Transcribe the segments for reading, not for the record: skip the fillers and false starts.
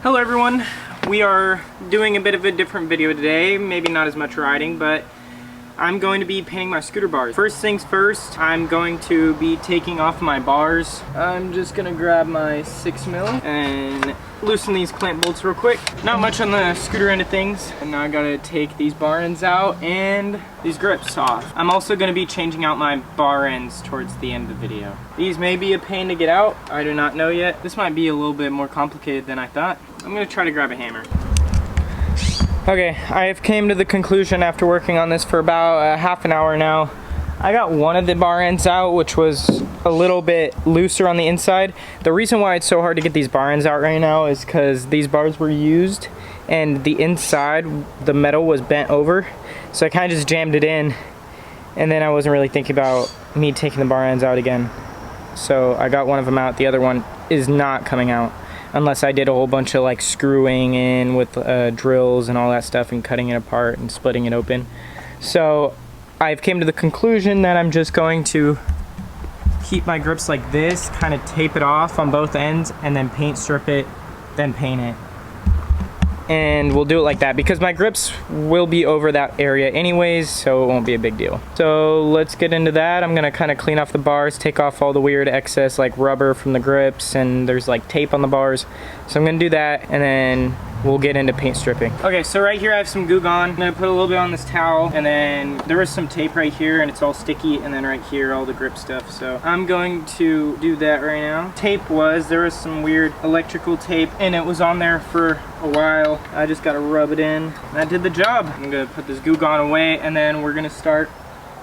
Hello everyone, we are doing a bit of a different video today, maybe not as much riding, but I'm going to be painting my scooter bars. First things first, I'm going to be taking off my bars. I'm just gonna grab my 6mm and loosen these clamp bolts real quick. Not much on the scooter end of things. And now I gotta take these bar ends out and these grips off. I'm also gonna be changing out my bar ends towards the end of the video. These may be a pain to get out, I do not know yet. This might be a little bit more complicated than I thought. I'm gonna try to grab a hammer. Okay, I've came to the conclusion after working on this for about half an hour now. I got one of the bar ends out, which was a little bit looser on the inside. The reason why it's so hard to get these bar ends out right now is because these bars were used and the inside, the metal was bent over. So I kind of just jammed it in and then I wasn't really thinking about me taking the bar ends out again. So I got one of them out, the other one is not coming out. Unless I did a whole bunch of like screwing in with drills and all that stuff and cutting it apart and splitting it open. So I've came to the conclusion that I'm just going to keep my grips like this, kind of tape it off on both ends and then paint strip it, then paint it. And we'll do it like that because my grips will be over that area anyways, so it won't be a big deal. So let's get into that. I'm gonna kind of clean off the bars, take off all the weird excess like rubber from the grips, and there's like tape on the bars. So I'm gonna do that and then we'll get into paint stripping. Okay, so right here I have some Goo Gone. I'm gonna put a little bit on this towel, and then there is some tape right here and it's all sticky, and then right here all the grip stuff. So I'm going to do that right now. There was some weird electrical tape and it was on there for a while. I just gotta rub it in. That did the job. I'm gonna put this Goo Gone away and then we're gonna start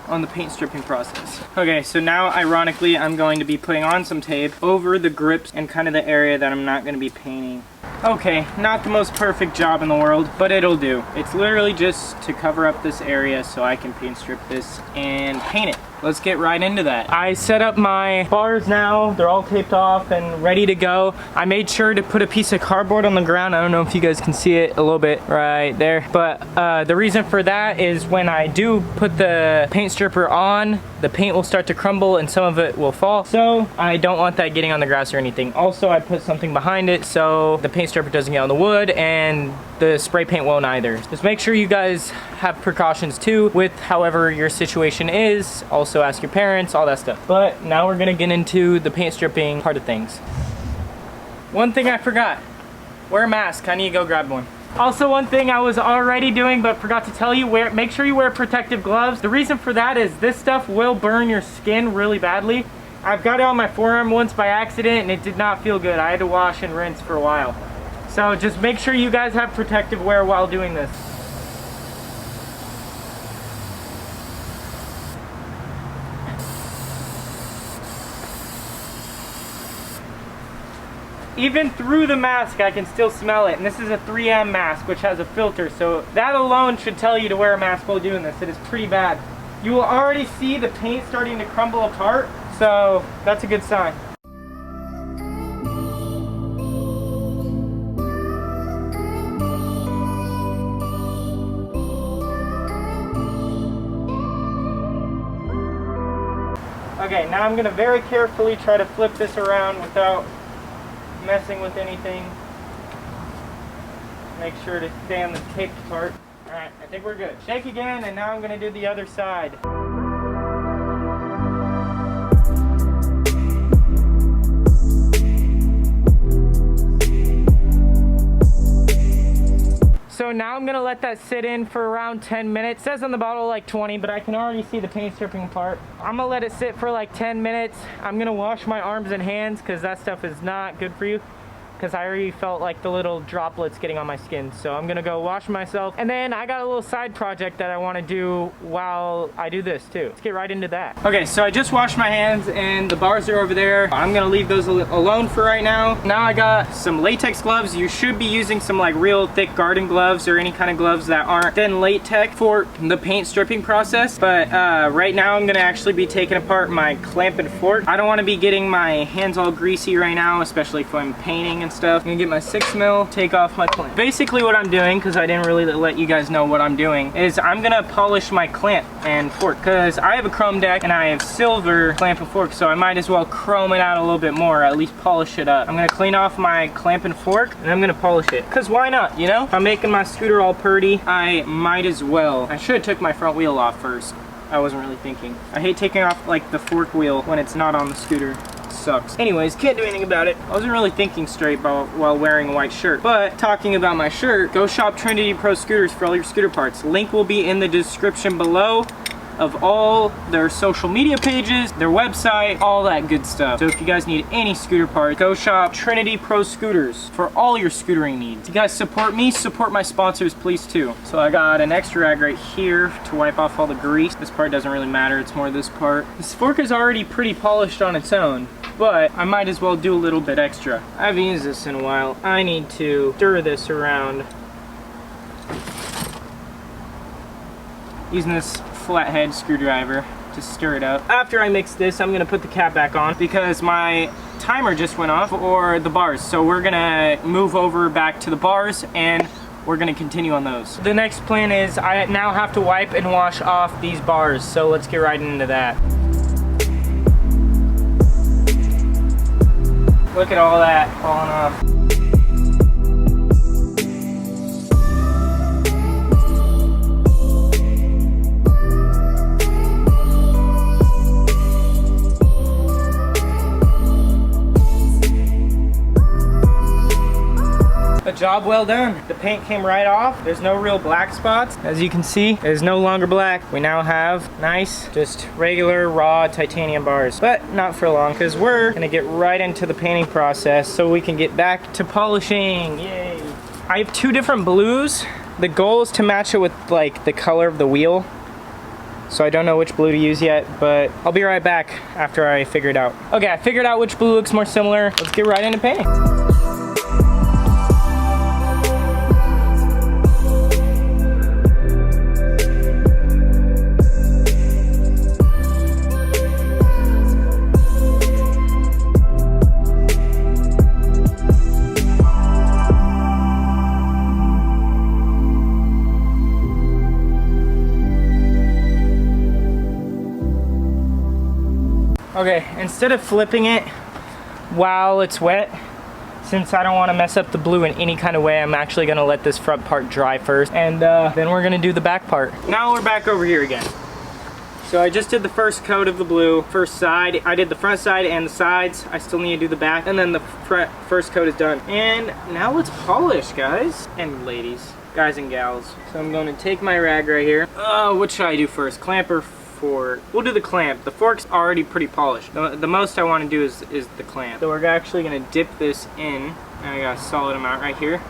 on the paint stripping process. Okay, so now ironically I'm going to be putting on some tape over the grips and kind of the area that I'm not gonna be painting. Okay, not the most perfect job in the world, but it'll do. It's literally just to cover up this area so I can paint strip this and paint it. Let's get right into that. I set up my bars now. They're all taped off and ready to go. I made sure to put a piece of cardboard on the ground. I don't know if you guys can see it a little bit right there, but the reason for that is when I do put the paint stripper on, the paint will start to crumble and some of it will fall. So I don't want that getting on the grass or anything. Also, I put something behind it so the paint stripper doesn't get on the wood and the spray paint won't either. Just make sure you guys have precautions too with however your situation is. Also ask your parents, all that stuff. But now we're gonna get into the paint stripping part of things. One thing I forgot, wear a mask. I need to go grab one. Also, one thing I was already doing but forgot to tell you, make sure you wear protective gloves. The reason for that is this stuff will burn your skin really badly. I've got it on my forearm once by accident and it did not feel good. I had to wash and rinse for a while. So just make sure you guys have protective wear while doing this. Even through the mask, I can still smell it. And this is a 3M mask, which has a filter. So that alone should tell you to wear a mask while doing this. It is pretty bad. You will already see the paint starting to crumble apart. So that's a good sign. Okay, now I'm gonna very carefully try to flip this around without messing with anything. Make sure to stay on the taped part. Alright, I think we're good. Shake again, and now I'm gonna do the other side. So now I'm gonna let that sit in for around 10 minutes. It says on the bottle like 20, but I can already see the paint stripping part. I'm gonna let it sit for like 10 minutes. I'm gonna wash my arms and hands because that stuff is not good for you. Because I already felt like the little droplets getting on my skin. So I'm gonna go wash myself. And then I got a little side project that I wanna do while I do this too. Let's get right into that. Okay, so I just washed my hands and the bars are over there. I'm gonna leave those alone for right now. Now I got some latex gloves. You should be using some like real thick garden gloves or any kind of gloves that aren't thin latex for the paint stripping process. But right now I'm gonna actually be taking apart my clamp and fork. I don't wanna be getting my hands all greasy right now, especially if I'm painting and and stuff. I'm gonna get my 6mm, take off my clamp. Basically what I'm doing, because I didn't really let you guys know what I'm doing, is I'm gonna polish my clamp and fork, because I have a chrome deck and I have silver clamp and fork, so I might as well chrome it out a little bit more, at least polish it up. I'm gonna clean off my clamp and fork and I'm gonna polish it, because why not, you know? If I'm making my scooter all purty, I might as well. I should have took my front wheel off first. I wasn't really thinking. I hate taking off like the fork wheel when it's not on the scooter. It sucks. Anyways, can't do anything about it. I wasn't really thinking straight while wearing a white shirt. But talking about my shirt, go shop Trinity Pro Scooters for all your scooter parts. Link will be in the description below of all their social media pages, their website, all that good stuff. So if you guys need any scooter parts, go shop Trinity Pro Scooters for all your scootering needs. If you guys support me, support my sponsors please too. So I got an extra rag right here to wipe off all the grease. This part doesn't really matter, it's more this part. This fork is already pretty polished on its own, but I might as well do a little bit extra. I haven't used this in a while. I need to stir this around. Using this flathead screwdriver to stir it up. After I mix this, I'm gonna put the cap back on because my timer just went off for the bars. So we're gonna move over back to the bars and we're gonna continue on those. The next plan is I now have to wipe and wash off these bars. So let's get right into that. Look at all that falling off. A job well done. The paint came right off. There's no real black spots. As you can see, it is no longer black. We now have nice, just regular raw titanium bars. But not for long, because we're gonna get right into the painting process so we can get back to polishing. Yay. I have two different blues. The goal is to match it with like the color of the wheel. So I don't know which blue to use yet, but I'll be right back after I figure it out. Okay, I figured out which blue looks more similar. Let's get right into painting. Okay, instead of flipping it while it's wet, since I don't want to mess up the blue in any kind of way, I'm actually going to let this front part dry first, and then we're going to do the back part. Now we're back over here again. So I just did the first coat of the blue, first side. I did the front side and the sides. I still need to do the back, and then the first coat is done. And now let's polish, guys and ladies, guys and gals. So I'm going to take my rag right here. What should I do first, clamp or fork? We'll do the clamp. The fork's already pretty polished. The most I want to do is the clamp. So we're actually going to dip this in. And I got a solid amount right here.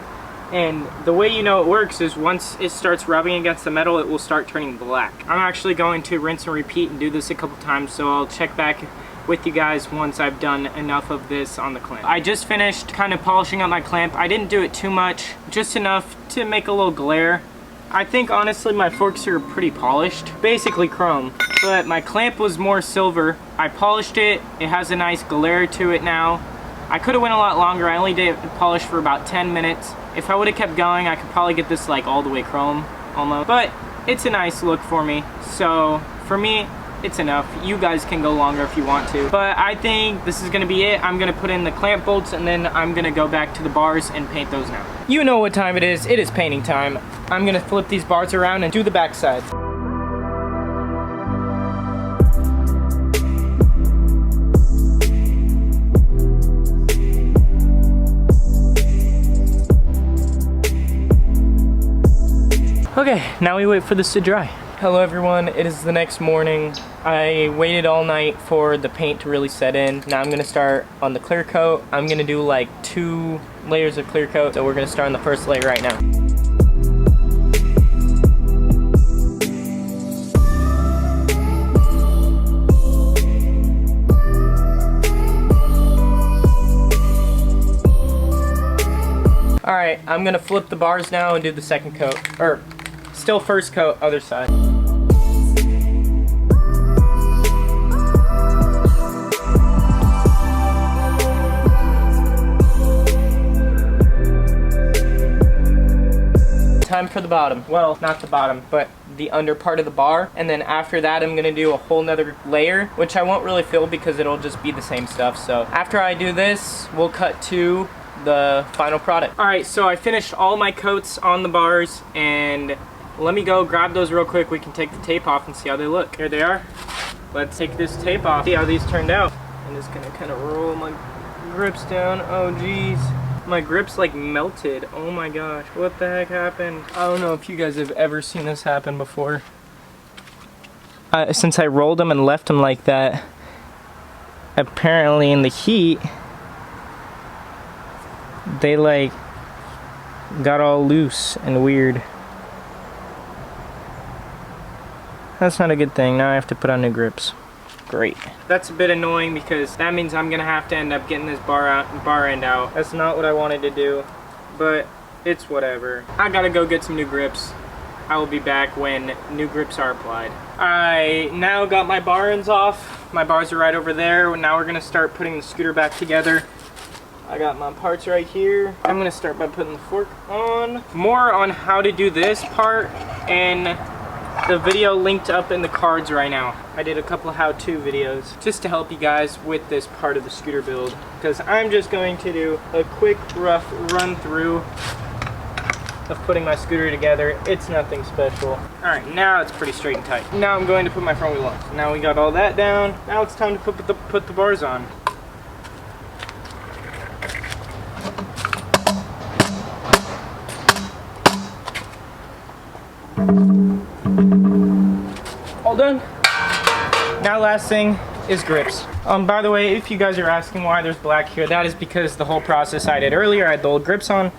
And the way you know it works is once it starts rubbing against the metal, it will start turning black. I'm actually going to rinse and repeat and do this a couple times, so I'll check back with you guys once I've done enough of this on the clamp. I just finished kind of polishing up my clamp. I didn't do it too much, just enough to make a little glare. I think honestly my forks are pretty polished, basically chrome, but my clamp was more silver. I polished it, it has a nice glare to it now. I could have went a lot longer. I only did polish for about 10 minutes. If I would have kept going, I could probably get this like all the way chrome almost, but it's a nice look for me. So for me, it's enough. You guys can go longer if you want to, but I think this is gonna be it. I'm gonna put in the clamp bolts and then I'm gonna go back to the bars and paint those now. You know what time it is painting time. I'm gonna flip these bars around and do the back sides. Okay, now we wait for this to dry. Hello everyone, it is the next morning. I waited all night for the paint to really set in. Now I'm gonna start on the clear coat. I'm gonna do like 2 layers of clear coat. So we're gonna start on the first layer right now. Alright, I'm gonna flip the bars now and do the second coat. Or, still first coat, other side. time for the bottom. Well, not the bottom, but the under part of the bar. And then after that, I'm gonna do a whole nother layer, which I won't really fill because it'll just be the same stuff. So after I do this, we'll cut to the final product. All right, so I finished all my coats on the bars, and let me go grab those real quick. We can take the tape off and see how they look. Here they are. Let's take this tape off, see how these turned out. I'm just gonna kind of roll my grips down. Oh geez, my grips like melted. Oh my gosh, what the heck happened? I don't know if you guys have ever seen this happen before. Since I rolled them and left them like that, apparently in the heat, they like got all loose and weird. That's not a good thing. Now I have to put on new grips. Great. That's a bit annoying because that means I'm gonna have to end up getting this bar end out. That's not what I wanted to do, but it's whatever. I gotta go get some new grips. I will be back when new grips are applied. I now got my bar ends off. My bars are right over there. Now we're gonna start putting the scooter back together. I got my parts right here. I'm gonna start by putting the fork on. More on how to do this part and the video linked up in the cards right now. I did a couple of how-to videos just to help you guys with this part of the scooter build, because I'm just going to do a quick rough run through of putting my scooter together. It's nothing special. Alright, now it's pretty straight and tight. Now I'm going to put my front wheel on. Now we got all that down. Now it's time to put the bars on. All done. Now last thing is grips. By the way, if you guys are asking why there's black here, that is because the whole process I did earlier, I had the old grips on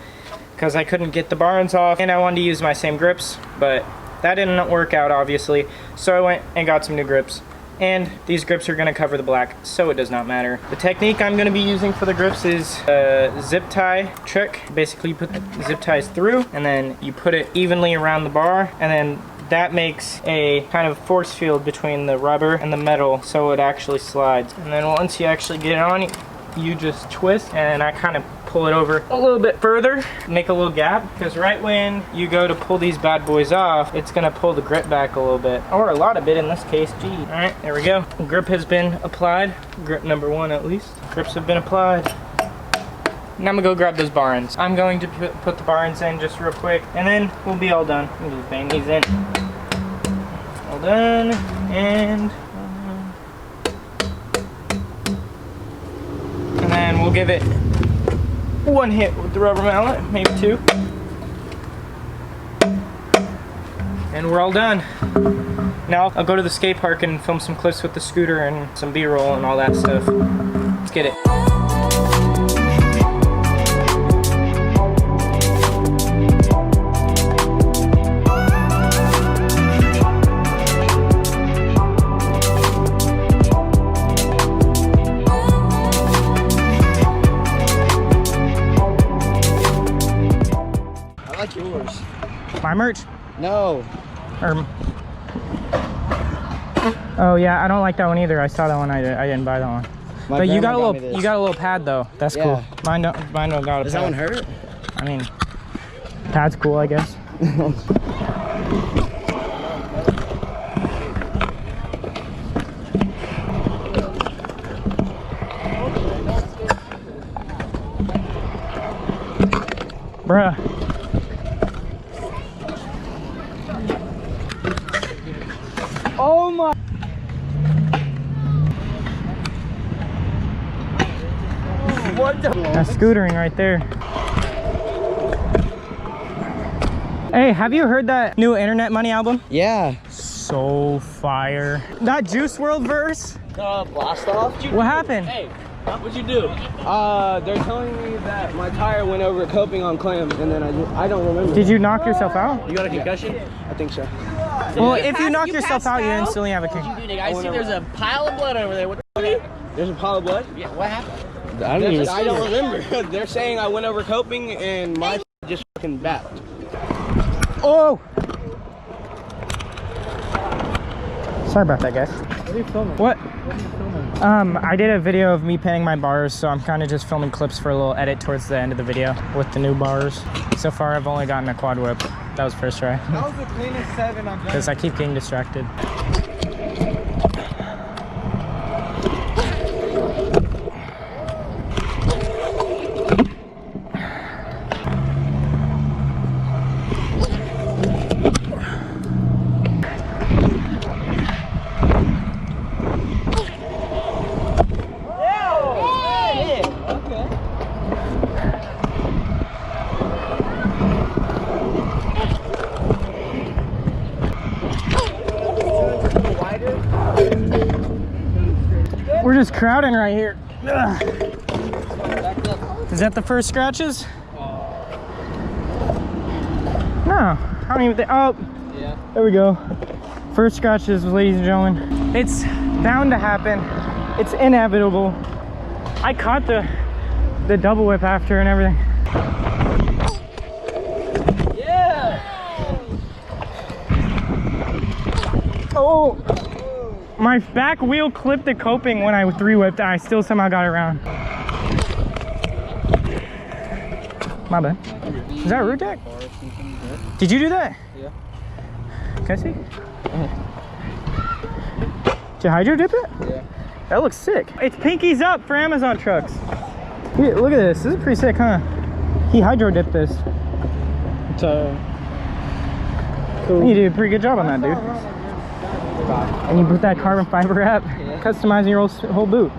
because I couldn't get the bar ends off, and I wanted to use my same grips, but that didn't work out obviously. So I went and got some new grips, and these grips are gonna cover the black, so it does not matter. The technique I'm gonna be using for the grips is a zip tie trick. Basically you put the zip ties through, and then you put it evenly around the bar, and then that makes a kind of force field between the rubber and the metal, so it actually slides. And then once you actually get it on, you just twist, and I kind of pull it over a little bit further, make a little gap, because right when you go to pull these bad boys off, it's gonna pull the grip back a little bit, or a lot of it in this case. Gee. All right, there we go. The grip has been applied. Grip number one at least. Grips have been applied. Now I'm gonna go grab those bar ends. I'm going to put the bar ends in just real quick, and then we'll be all done. Let me just bang these in. All done, and then we'll give it one hit with the rubber mallet, maybe two. And we're all done. Now I'll go to the skate park and film some clips with the scooter and some B-roll and all that stuff. Let's get it. Yours. My merch? No. Oh yeah, I don't like that one either. I saw that one. I didn't buy that one. But you got a little pad though. That's cool. Mine don't got a pad. Does that one hurt? I mean, pad's cool, I guess. Bruh. Oh my! What the? That's scootering right there. Hey, have you heard that new Internet Money album? Yeah. So fire. That Juice WRLD verse? Blast off? What happened? Hey, what'd you do? They're telling me that my tire went over coping on clamp, and then I don't remember. Did you knock yourself out? You got a concussion? Yeah, I think so. Well, if you knock yourself out, you instantly have a concussion. I see there's a pile of blood over there. What the fuck? There's a pile of blood? Yeah, what happened? I don't remember. They're saying I went over coping and my just fucking backed. Oh! Sorry about that, guys. What are you filming? What? What are you filming? I did a video of me painting my bars, so I'm kind of just filming clips for a little edit towards the end of the video with the new bars. So far, I've only gotten a quad whip. That was first try. That was the cleanest 7 I've done. Because I keep getting distracted. We're just crowding right here. Ugh. Is that the first scratches? No, I don't even think. Oh, Yeah. there we go. First scratches, ladies and gentlemen. It's bound to happen. It's inevitable. I caught the double whip after and everything. Yeah. Oh, my back wheel clipped the coping when I 3-whipped and I still somehow got it around. My bad. Is that a root deck? Did you do that? Yeah. Can I see? Did you hydro dip it? Yeah. That looks sick. It's pinkies up for Amazon trucks. Here, look at this. This is pretty sick, huh? He hydro dipped this. It's cool. You did a pretty good job on that, dude. And you put that carbon fiber wrap, customizing your whole boot.